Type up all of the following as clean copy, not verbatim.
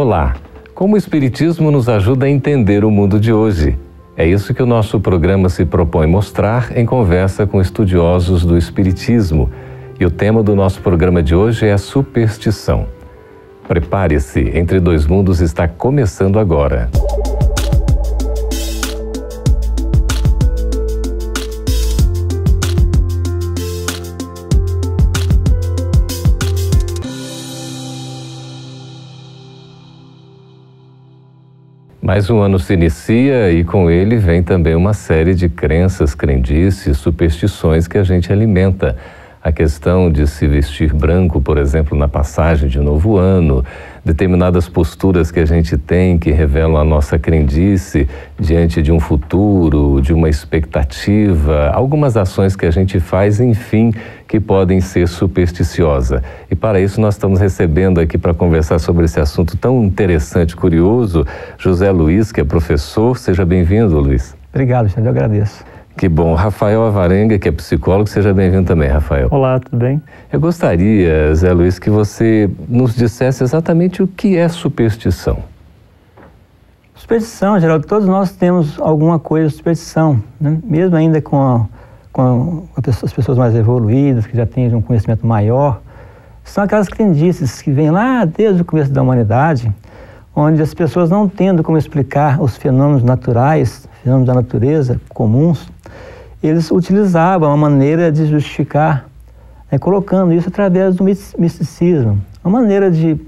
Olá! Como o Espiritismo nos ajuda a entender o mundo de hoje? É isso que o nosso programa se propõe mostrar em conversa com estudiosos do Espiritismo. E o tema do nosso programa de hoje é a superstição. Prepare-se, Entre Dois Mundos está começando agora. Mais um ano se inicia e com ele vem também uma série de crenças, crendices, superstições que a gente alimenta. A questão de se vestir branco, por exemplo, na passagem de novo ano, determinadas posturas que a gente tem que revelam a nossa crendice diante de um futuro, de uma expectativa, algumas ações que a gente faz, enfim, que podem ser supersticiosas. E para isso nós estamos recebendo aqui para conversar sobre esse assunto tão interessante, curioso, José Luiz, que é professor. Seja bem-vindo, Luiz. Obrigado, Xande, eu agradeço. Que bom. Rafael Alvarenga, que é psicólogo, seja bem-vindo também, Rafael. Olá, tudo bem? Eu gostaria, Zé Luiz, que você nos dissesse exatamente o que é superstição. Superstição, Geraldo, todos nós temos alguma coisa de superstição, né? Mesmo ainda com as pessoas mais evoluídas, que já têm um conhecimento maior, são aquelas crendices que vêm lá desde o começo da humanidade, onde as pessoas não tendo como explicar os fenômenos naturais, fenômenos da natureza comuns, eles utilizavam uma maneira de justificar, colocando isso através do misticismo, uma maneira de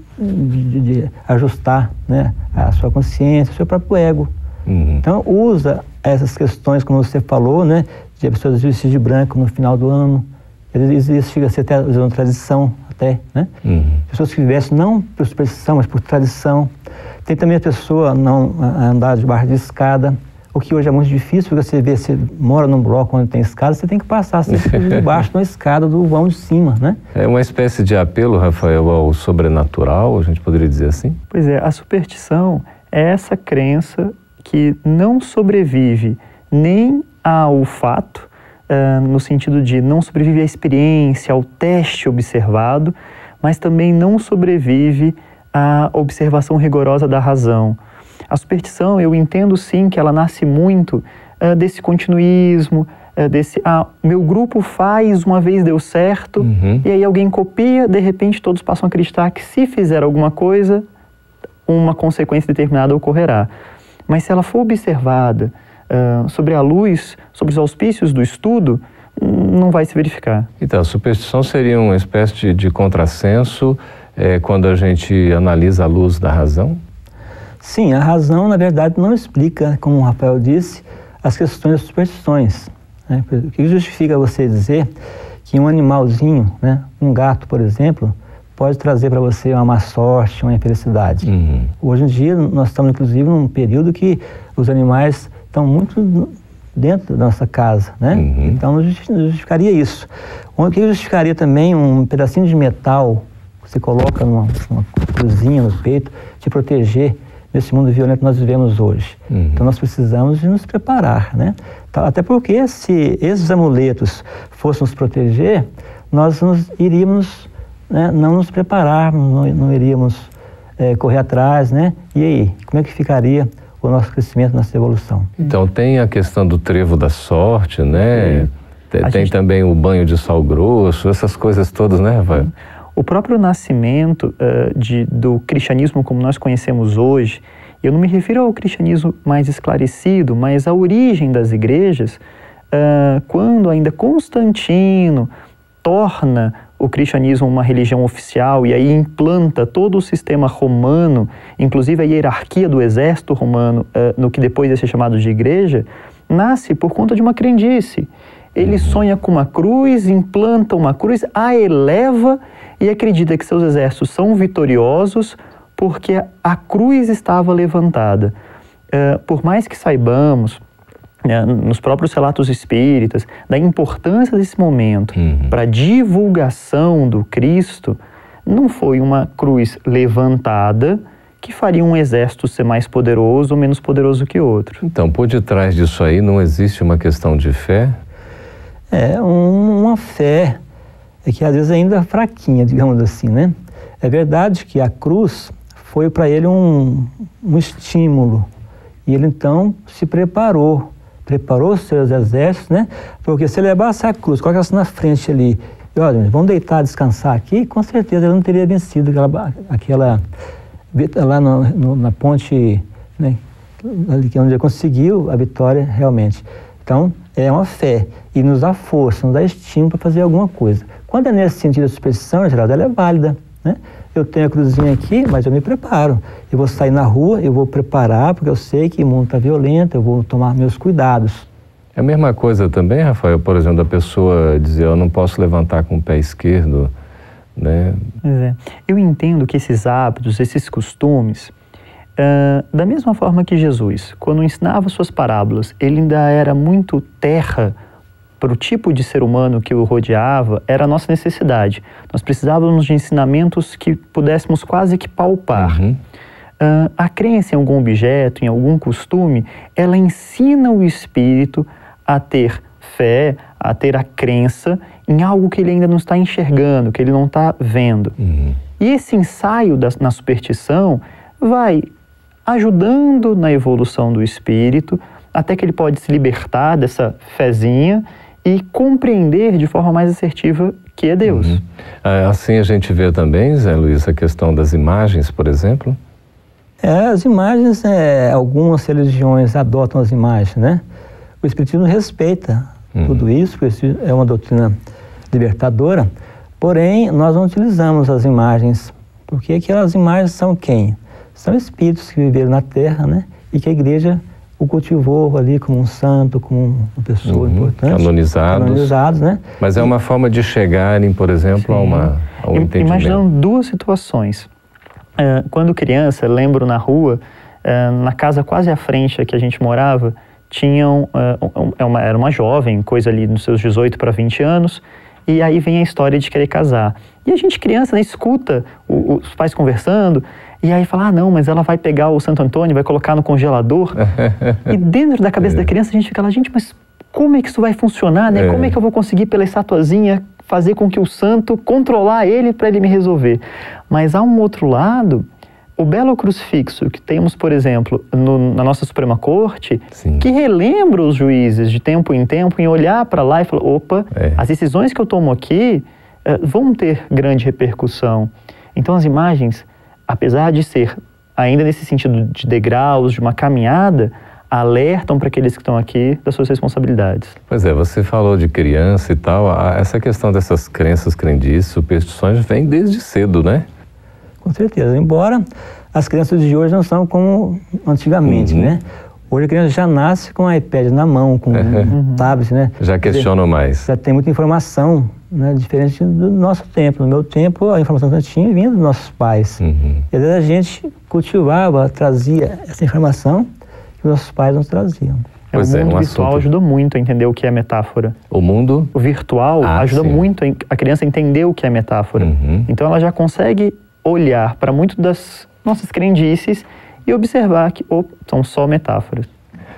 ajustar, né, a sua consciência, o seu próprio ego. Então usa essas questões, como você falou, né, de pessoas vestir de branco no final do ano, isso chega a ser até uma tradição, até, né? Pessoas que vestem não por superstição, mas por tradição. Tem também a pessoa não andar debaixo de escada, o que hoje é muito difícil, porque você mora num bloco onde tem escada, você tem que passar sempre debaixo de uma escada do vão de cima, né? É uma espécie de apelo, Rafael, ao sobrenatural, a gente poderia dizer assim? Pois é, a superstição é essa crença que não sobrevive nem ao fato, no sentido de não sobrevive à experiência, ao teste observado, mas também não sobrevive à observação rigorosa da razão. A superstição, eu entendo sim que ela nasce muito desse continuismo, meu grupo faz, uma vez deu certo, e aí alguém copia, de repente todos passam a acreditar que se fizer alguma coisa, uma consequência determinada ocorrerá. Mas se ela for observada sobre a luz, sobre os auspícios do estudo, não vai se verificar. Então, a superstição seria uma espécie de contrassenso quando a gente analisa a luz da razão? Sim, a razão, na verdade, não explica, como o Rafael disse, as questões das superstições, né? O que justifica você dizer que um animalzinho, né, um gato, por exemplo, pode trazer para você uma má sorte, uma infelicidade? Hoje em dia, nós estamos, inclusive, num período que os animais estão muito dentro da nossa casa, né? Então, não justificaria isso. O que justificaria também um pedacinho de metal que você coloca numa cruzinha no peito, te proteger nesse mundo violento que nós vivemos hoje. Então nós precisamos de nos preparar, né? Até porque se esses amuletos fossem nos proteger, nós iríamos, né, não nos preparar, não iríamos correr atrás, né? E aí, como é que ficaria o nosso crescimento, nossa evolução? Então tem a questão do trevo da sorte, né? Tem também o banho de sal grosso, essas coisas todas, né, Rafael? O próprio nascimento do cristianismo como nós conhecemos hoje, eu não me refiro ao cristianismo mais esclarecido, mas à origem das igrejas, quando ainda Constantino torna o cristianismo uma religião oficial e aí implanta todo o sistema romano, inclusive a hierarquia do exército romano, no que depois ia ser chamado de igreja, nasce por conta de uma crendice. Ele sonha com uma cruz, implanta uma cruz, a eleva e acredita que seus exércitos são vitoriosos porque a cruz estava levantada. Por mais que saibamos, nos próprios relatos espíritas, da importância desse momento para a divulgação do Cristo, não foi uma cruz levantada que faria um exército ser mais poderoso ou menos poderoso que outro. Então, por detrás disso aí, não existe uma questão de fé? Uma fé que às vezes ainda é fraquinha, digamos assim, né? É verdade que a cruz foi para ele um estímulo. E ele então se preparou os seus exércitos, né? Porque se ele levasse a cruz, colocasse na frente ali, e olha, vamos deitar, descansar aqui, com certeza ele não teria vencido aquela lá na ponte, né? Ali que onde ele conseguiu a vitória realmente. Então, é uma fé e nos dá força, nos dá estímulo para fazer alguma coisa. Quando é nesse sentido a superstição, Geraldo, ela é válida, né? Eu tenho a cruzinha aqui, mas eu me preparo. Eu vou sair na rua, eu vou preparar, porque eu sei que o mundo está violento, eu vou tomar meus cuidados. É a mesma coisa também, Rafael, por exemplo, a pessoa dizer, eu não posso levantar com o pé esquerdo, né? Eu entendo que esses hábitos, esses costumes, da mesma forma que Jesus, quando ensinava suas parábolas, ele ainda era muito terra para o tipo de ser humano que o rodeava, era a nossa necessidade. Nós precisávamos de ensinamentos que pudéssemos quase que palpar. A crença em algum objeto, em algum costume, ela ensina o espírito a ter fé, a ter a crença em algo que ele ainda não está enxergando, que ele não está vendo. E esse ensaio na superstição vai ajudando na evolução do espírito, até que ele pode se libertar dessa fezinha e compreender de forma mais assertiva que é Deus. Assim a gente vê também, Zé Luiz, a questão das imagens, por exemplo? As imagens, algumas religiões adotam as imagens, né? O Espiritismo respeita tudo isso, porque isso é uma doutrina libertadora, porém nós não utilizamos as imagens, porque aquelas imagens são quem? São espíritos que viveram na Terra, né? E que a Igreja o cultivou ali como um santo, como uma pessoa importante. Canonizados, né? Mas é uma forma de chegarem, por exemplo, a um entendimento. Imaginando duas situações. Quando criança, lembro na rua, na casa quase à frente que a gente morava, era uma jovem, coisa ali nos seus 18 para 20 anos, e aí vem a história de querer casar. E a gente, criança, né, escuta os pais conversando, e aí fala, não, mas ela vai pegar o Santo Antônio, vai colocar no congelador. E dentro da cabeça da criança a gente fica lá, gente, mas como é que isso vai funcionar, né? Como é que eu vou conseguir pela estatuazinha fazer com que o santo, controlar ele para ele me resolver? Mas há um outro lado, o belo crucifixo que temos, por exemplo, na nossa Suprema Corte, que relembra os juízes de tempo em tempo em olhar para lá e falar, opa, as decisões que eu tomo aqui vão ter grande repercussão. Então as imagens, apesar de ser ainda nesse sentido de degraus, de uma caminhada, alertam para aqueles que estão aqui das suas responsabilidades. Pois é, você falou de criança e tal, essa questão dessas crenças, crendices, superstições vem desde cedo, né? Com certeza, embora as crianças de hoje não são como antigamente, né? Hoje a criança já nasce com o iPad na mão, com um tablet, né? Já questionam mais. Já tem muita informação, né? Diferente do nosso tempo. No meu tempo, a informação que eu tinha vinha dos nossos pais. E às vezes a gente cultivava, trazia essa informação que nossos pais nos traziam. O mundo virtual ajuda muito a entender o que é metáfora. O mundo? O virtual ajuda muito a criança a entender o que é metáfora. Então ela já consegue olhar para muito das nossas crendices e observar que são só metáforas.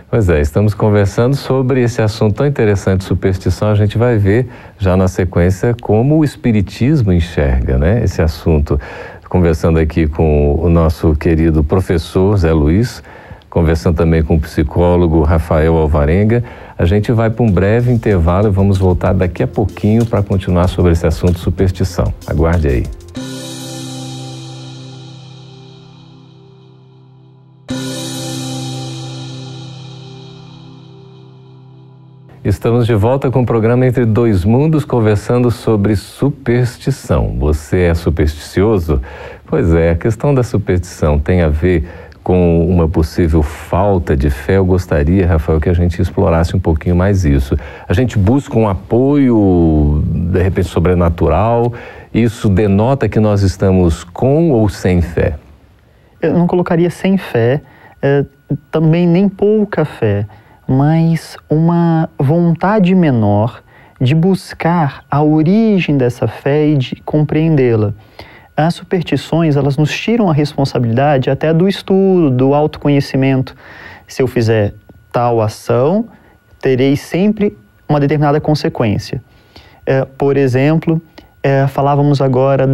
Pois é, estamos conversando sobre esse assunto tão interessante, superstição. A gente vai ver já na sequência como o Espiritismo enxerga, né, esse assunto. Conversando aqui com o nosso querido professor Zé Luiz, conversando também com o psicólogo Rafael Alvarenga. A gente vai para um breve intervalo e vamos voltar daqui a pouquinho para continuar sobre esse assunto superstição. Aguarde aí. Estamos de volta com o programa Entre Dois Mundos, conversando sobre superstição. Você é supersticioso? Pois é, a questão da superstição tem a ver com uma possível falta de fé. Eu gostaria, Rafael, que a gente explorasse um pouquinho mais isso. A gente busca um apoio, de repente, sobrenatural. Isso denota que nós estamos com ou sem fé? Eu não colocaria sem fé, também nem pouca fé, mas uma vontade menor de buscar a origem dessa fé e de compreendê-la. As superstições, elas nos tiram a responsabilidade até do estudo, do autoconhecimento. Se eu fizer tal ação, terei sempre uma determinada consequência. Por exemplo, falávamos agora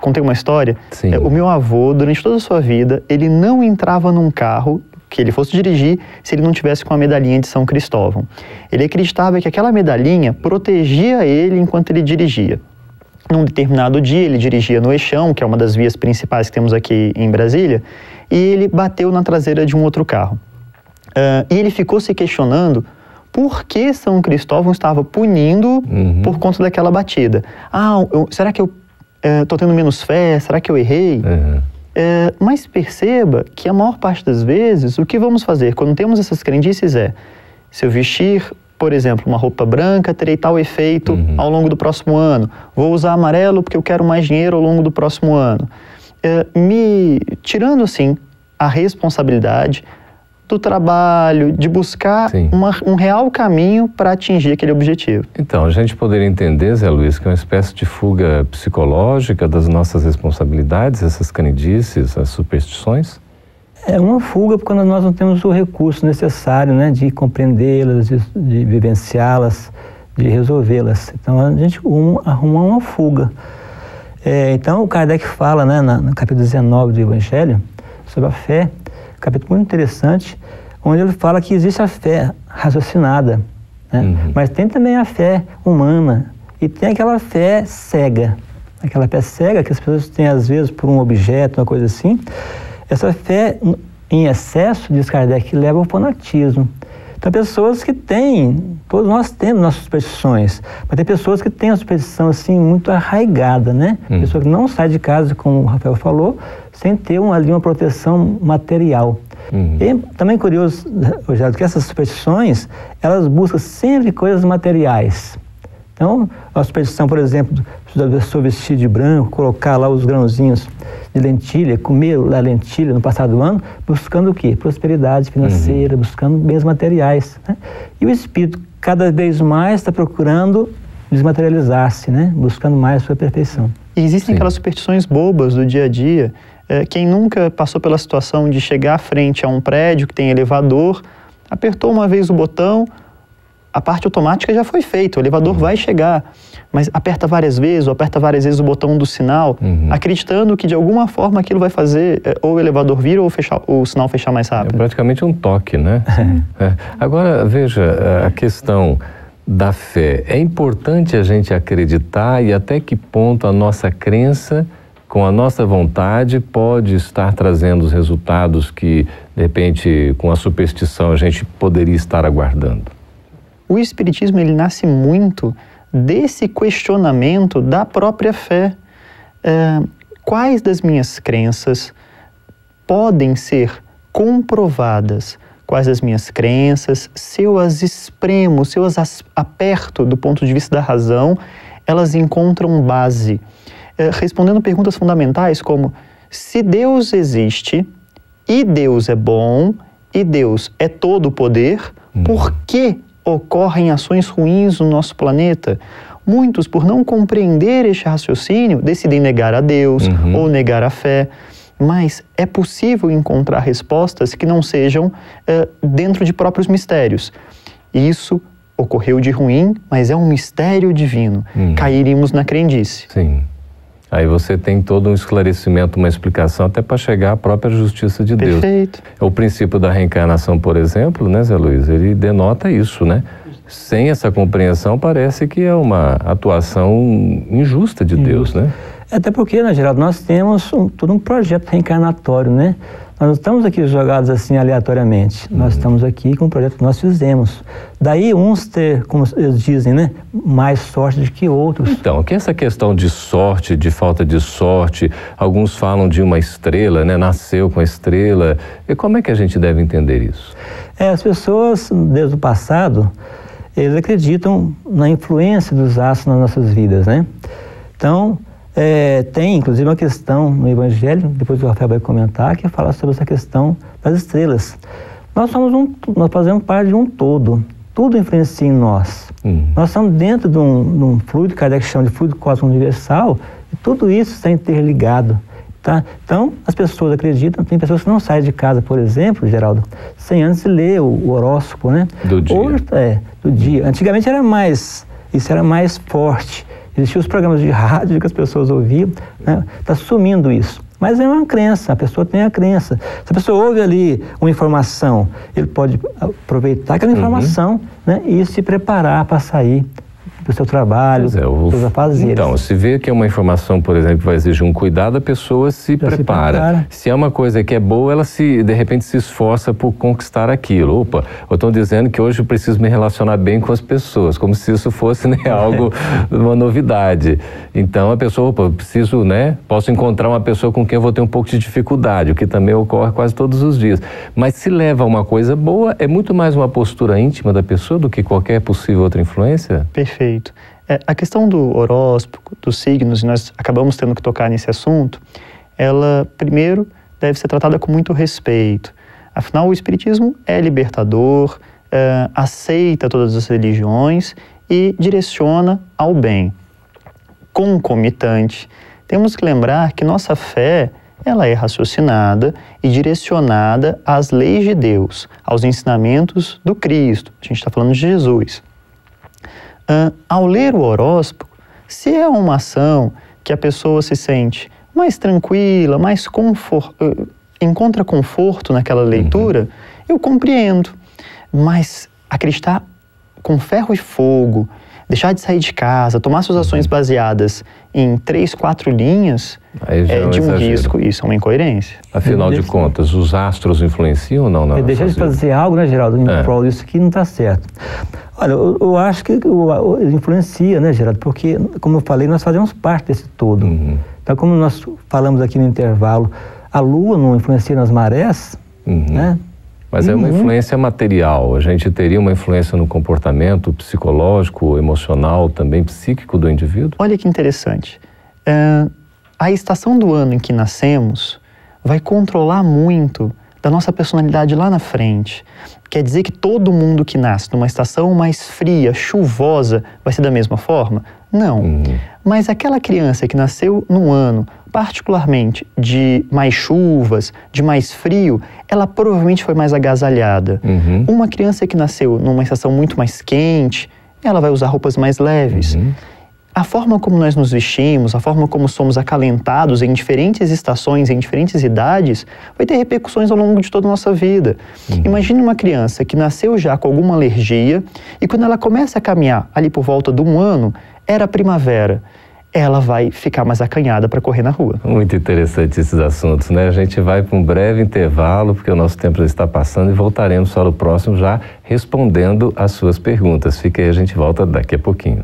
contei uma história. Sim. O meu avô, durante toda a sua vida, ele não entrava num carro que ele fosse dirigir se ele não tivesse com a medalhinha de São Cristóvão. Ele acreditava que aquela medalhinha protegia ele enquanto ele dirigia. Num determinado dia, ele dirigia no Eixão, que é uma das vias principais que temos aqui em Brasília, e ele bateu na traseira de um outro carro. E ele ficou se questionando por que São Cristóvão estava punindo por conta daquela batida. Será que eu estou tendo menos fé? Será que eu errei? Mas perceba que a maior parte das vezes, o que vamos fazer quando temos essas crendices se eu vestir, por exemplo, uma roupa branca, terei tal efeito ao longo do próximo ano. Vou usar amarelo porque eu quero mais dinheiro ao longo do próximo ano. Me tirando, assim, a responsabilidade do trabalho, de buscar um real caminho para atingir aquele objetivo. Então, a gente poderia entender, Zé Luiz, que é uma espécie de fuga psicológica das nossas responsabilidades, essas crendices, as superstições? É uma fuga quando nós não temos o recurso necessário, né, de compreendê-las, de vivenciá-las, de resolvê-las. Então, a gente arruma uma fuga. Então, o Kardec fala, né, no capítulo 19 do Evangelho, sobre a fé, capítulo muito interessante, onde ele fala que existe a fé raciocinada, né? Mas tem também a fé humana e tem aquela fé cega. Aquela fé cega que as pessoas têm às vezes por um objeto, uma coisa assim. Essa fé em excesso, diz Kardec, leva ao fanatismo. Então, pessoas que têm, todos nós temos nossas superstições, mas tem pessoas que têm a superstição assim muito arraigada, né? Pessoa que não sai de casa, como o Rafael falou, sem ter ali uma proteção material. E também curioso, Rogério, que essas superstições, elas buscam sempre coisas materiais. Então, a superstição, por exemplo, da pessoa vestir de branco, colocar lá os grãozinhos de lentilha, comer a lentilha no passado do ano, buscando o quê? Prosperidade financeira, buscando bens materiais, né? E o espírito, cada vez mais, está procurando desmaterializar-se, né? Buscando mais a sua perfeição. E existem aquelas superstições bobas do dia a dia. Quem nunca passou pela situação de chegar à frente a um prédio que tem elevador, apertou uma vez o botão, a parte automática já foi feita, o elevador vai chegar, mas aperta várias vezes, ou aperta várias vezes o botão do sinal, acreditando que de alguma forma aquilo vai fazer ou o elevador vir ou o sinal fechar mais rápido. É praticamente um toque, né? Agora, veja, a questão da fé. É importante a gente acreditar e até que ponto a nossa crença, com a nossa vontade, pode estar trazendo os resultados que, de repente, com a superstição, a gente poderia estar aguardando. O Espiritismo, ele nasce muito desse questionamento da própria fé. Quais das minhas crenças podem ser comprovadas? Quais das minhas crenças, se eu as espremo, se eu as aperto do ponto de vista da razão, elas encontram base? Respondendo perguntas fundamentais como: se Deus existe, e Deus é bom, e Deus é todo o poder, por que ocorrem ações ruins no nosso planeta? Muitos, por não compreender este raciocínio, decidem negar a Deus ou negar a fé. Mas é possível encontrar respostas que não sejam dentro de próprios mistérios. Isso ocorreu de ruim, mas é um mistério divino. Cairíamos na crendice. Sim. Aí você tem todo um esclarecimento, uma explicação até para chegar à própria justiça de Deus. Perfeito. O princípio da reencarnação, por exemplo, né, Zé Luiz, ele denota isso, né? Sem essa compreensão, parece que é uma atuação injusta de Deus, né? Até porque, né, Geraldo, nós temos todo um projeto reencarnatório, né? Nós não estamos aqui jogados assim aleatoriamente. Nós estamos aqui com um projeto que nós fizemos. Daí uns ter, como eles dizem, né, mais sorte do que outros. Então, que essa questão de sorte, de falta de sorte, alguns falam de uma estrela, né? Nasceu com a estrela. E como é que a gente deve entender isso? As pessoas, desde o passado, eles acreditam na influência dos astros nas nossas vidas, né? Então, tem inclusive uma questão no Evangelho, depois o Rafael vai comentar, que fala sobre essa questão das estrelas. Nós fazemos parte de um todo, tudo influencia em nós. Nós estamos dentro de um fluido, Kardec chama de fluido cósmico universal, e tudo isso está interligado. Tá? Então, as pessoas acreditam, tem pessoas que não saem de casa, por exemplo, Geraldo, sem antes ler o horóscopo, né? Do dia. Hoje, do dia. Antigamente isso era mais forte. Existiam os programas de rádio que as pessoas ouviam, né? Está sumindo isso. Mas é uma crença, a pessoa tem a crença. Se a pessoa ouve ali uma informação, ele pode aproveitar aquela informação, né? E se preparar para sair do seu trabalho, dos seus afazeres. Então, se vê que é uma informação, por exemplo, que vai exigir um cuidado, a pessoa se prepara. Se é uma coisa que é boa, ela de repente se esforça por conquistar aquilo. Opa, eu estou dizendo que hoje eu preciso me relacionar bem com as pessoas, como se isso fosse, né, algo, uma novidade. Então a pessoa, opa, preciso, né, posso encontrar uma pessoa com quem eu vou ter um pouco de dificuldade, o que também ocorre quase todos os dias. Mas se leva a uma coisa boa, é muito mais uma postura íntima da pessoa do que qualquer possível outra influência? Perfeito. A questão do horóscopo, dos signos, e nós acabamos tendo que tocar nesse assunto, ela, primeiro, deve ser tratada com muito respeito. Afinal, o Espiritismo é libertador, aceita todas as religiões e direciona ao bem. Concomitante, temos que lembrar que nossa fé, ela é raciocinada e direcionada às leis de Deus, aos ensinamentos do Cristo. A gente está falando de Jesus. Ao ler o horóscopo, se é uma ação que a pessoa se sente mais tranquila, encontra conforto naquela leitura, eu compreendo. Mas acreditar com ferro e fogo, deixar de sair de casa, tomar suas ações baseadas em 3, 4 linhas, é de um risco, isso é uma incoerência. Afinal de contas, os astros influenciam ou não? Deixar de fazer algo, né, Geraldo, em prol disso que não está certo. Olha, eu acho que influencia, né, Geraldo, porque, como eu falei, nós fazemos parte desse todo. Então, como nós falamos aqui no intervalo, a Lua não influencia nas marés, né? Mas é uma influência material. A gente teria uma influência no comportamento psicológico, emocional, também psíquico do indivíduo? Olha que interessante. A estação do ano em que nascemos vai controlar muito da nossa personalidade lá na frente. Quer dizer que todo mundo que nasce numa estação mais fria, chuvosa, vai ser da mesma forma? Não. Mas aquela criança que nasceu num ano, particularmente de mais chuvas, de mais frio, ela provavelmente foi mais agasalhada. Uma criança que nasceu numa estação muito mais quente, ela vai usar roupas mais leves. A forma como nós nos vestimos, a forma como somos acalentados em diferentes estações, em diferentes idades, vai ter repercussões ao longo de toda a nossa vida. Imagine uma criança que nasceu já com alguma alergia e quando ela começa a caminhar ali por volta de 1 ano, era primavera, ela vai ficar mais acanhada para correr na rua. Muito interessante esses assuntos, né? A gente vai para um breve intervalo, porque o nosso tempo já está passando e voltaremos só no próximo já respondendo as suas perguntas. Fica aí, a gente volta daqui a pouquinho.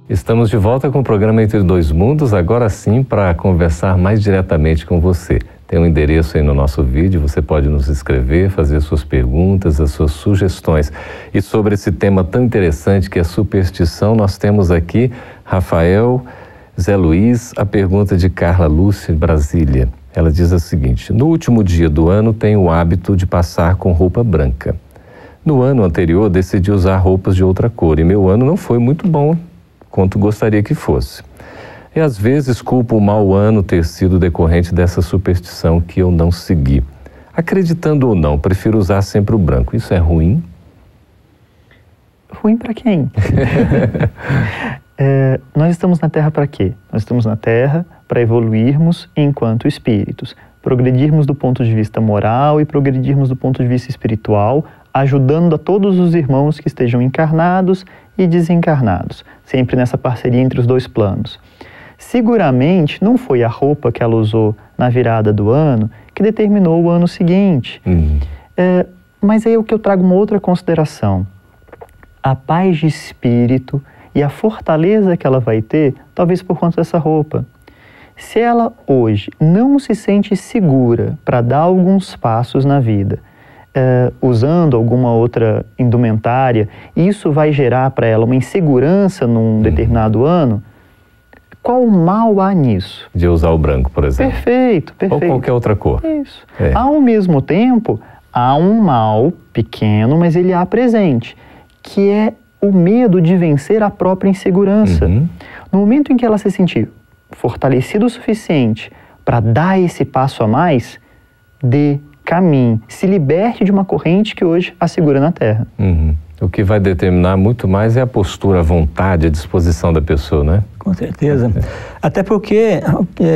Estamos de volta com o programa Entre Dois Mundos, agora sim para conversar mais diretamente com você. Tem um endereço aí no nosso vídeo, você pode nos escrever, fazer suas perguntas, as suas sugestões. E sobre esse tema tão interessante que é superstição, nós temos aqui Rafael, Zé Luiz, a pergunta de Carla Lúcia, Brasília. Ela diz o seguinte: no último dia do ano tenho o hábito de passar com roupa branca. No ano anterior decidi usar roupas de outra cor e meu ano não foi muito bom quanto gostaria que fosse. E às vezes culpo o mau ano ter sido decorrente dessa superstição que eu não segui. Acreditando ou não, prefiro usar sempre o branco. Isso é ruim? Ruim para quem? Nós estamos na Terra para quê? Nós estamos na Terra para evoluirmos enquanto espíritos, progredirmos do ponto de vista moral e progredirmos do ponto de vista espiritual, ajudando a todos os irmãos que estejam encarnados e desencarnados, sempre nessa parceria entre os dois planos. Seguramente não foi a roupa que ela usou na virada do ano que determinou o ano seguinte. Mas aí é o que eu trago uma outra consideração. A paz de espírito e a fortaleza que ela vai ter, talvez por conta dessa roupa. Se ela hoje não se sente segura para dar alguns passos na vida, usando alguma outra indumentária, isso vai gerar para ela uma insegurança num determinado ano, qual mal há nisso? De usar o branco, por exemplo. Perfeito, perfeito. Ou qualquer outra cor. Isso. Ao mesmo tempo, há um mal pequeno, mas ele há presente, que é o medo de vencer a própria insegurança. No momento em que ela se sentir fortalecida o suficiente para dar esse passo a mais, dê caminhe, se liberte de uma corrente que hoje a segura na terra. Uhum. O que vai determinar muito mais é a postura, a vontade, a disposição da pessoa, né? Com certeza. Até porque,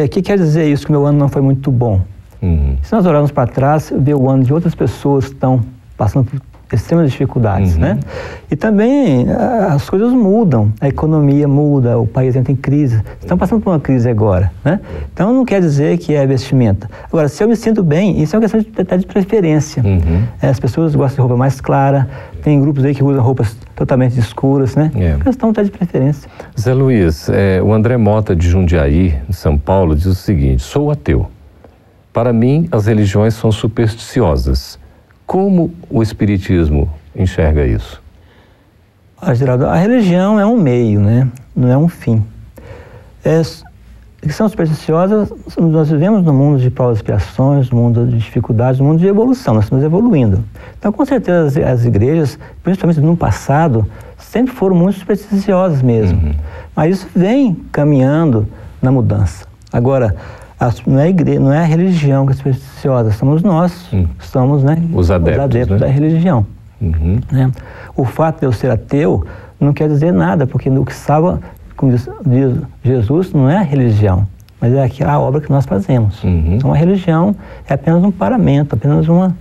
o que quer dizer isso, que o meu ano não foi muito bom? Uhum. Se nós olharmos para trás, ver o ano de outras pessoas que estão passando por extremas dificuldades, né? E também as coisas mudam, a economia muda, o país entra em crise. Estamos passando por uma crise agora, né? Então não quer dizer que é vestimenta. Agora, se eu me sinto bem, isso é uma questão de preferência. As pessoas gostam de roupa mais clara, tem grupos aí que usam roupas totalmente escuras, né? É questão até de preferência. Zé Luiz, o André Mota de Jundiaí, de São Paulo, diz o seguinte: sou ateu. Para mim, as religiões são supersticiosas. Como o Espiritismo enxerga isso? Geraldo, a religião é um meio, né? Não é um fim. São supersticiosas, nós vivemos num mundo de provas e expiações, num mundo de dificuldades, num mundo de evolução, nós estamos evoluindo. Então, com certeza, as igrejas, principalmente no passado, sempre foram muito supersticiosas mesmo. Mas isso vem caminhando na mudança. Agora, não é a igreja, não é a religião que é supersticiosa, somos nós, somos, né, os adeptos, né? Da religião. Né? O fato de eu ser ateu não quer dizer nada, porque o que salva, como diz Jesus, não é a religião, mas é a obra que nós fazemos. Então a religião é apenas um paramento, apenas uma...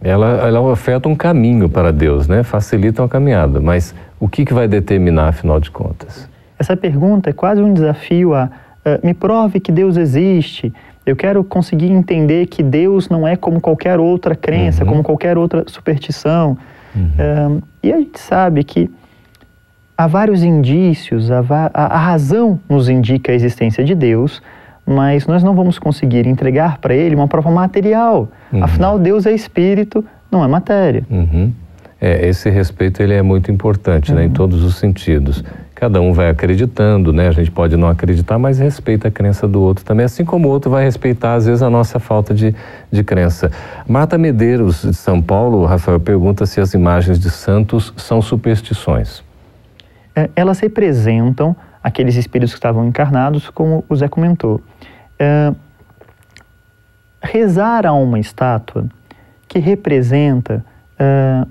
Ela oferta um caminho para Deus, né? Facilita uma caminhada, mas o que vai determinar, afinal de contas? Essa pergunta é quase um desafio a me prove que Deus existe. Eu quero conseguir entender que Deus não é como qualquer outra crença, como qualquer outra superstição. E a gente sabe que há vários indícios, a razão nos indica a existência de Deus, mas nós não vamos conseguir entregar para Ele uma prova material. Afinal, Deus é espírito, não é matéria. Esse respeito ele é muito importante, né, em todos os sentidos. Cada um vai acreditando, né? A gente pode não acreditar, mas respeita a crença do outro também, assim como o outro vai respeitar, às vezes, a nossa falta de crença. Marta Medeiros, de São Paulo, Rafael, pergunta se as imagens de santos são superstições. Elas representam aqueles espíritos que estavam encarnados, como o Zé comentou. Rezar a uma estátua que representa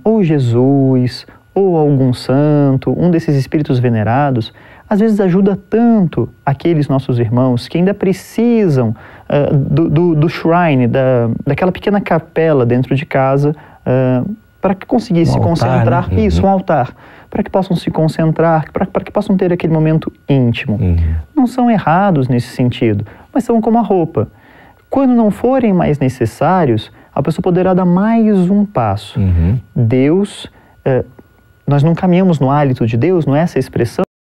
ou Jesus, ou algum santo, um desses espíritos venerados, às vezes ajuda tanto aqueles nossos irmãos que ainda precisam do shrine, daquela pequena capela dentro de casa, para que conseguissem se concentrar, né? Isso, um altar, para que possam se concentrar, para que possam ter aquele momento íntimo. Não são errados nesse sentido, mas são como a roupa. Quando não forem mais necessários, a pessoa poderá dar mais um passo. Deus... nós não caminhamos no hálito de Deus, não é essa expressão?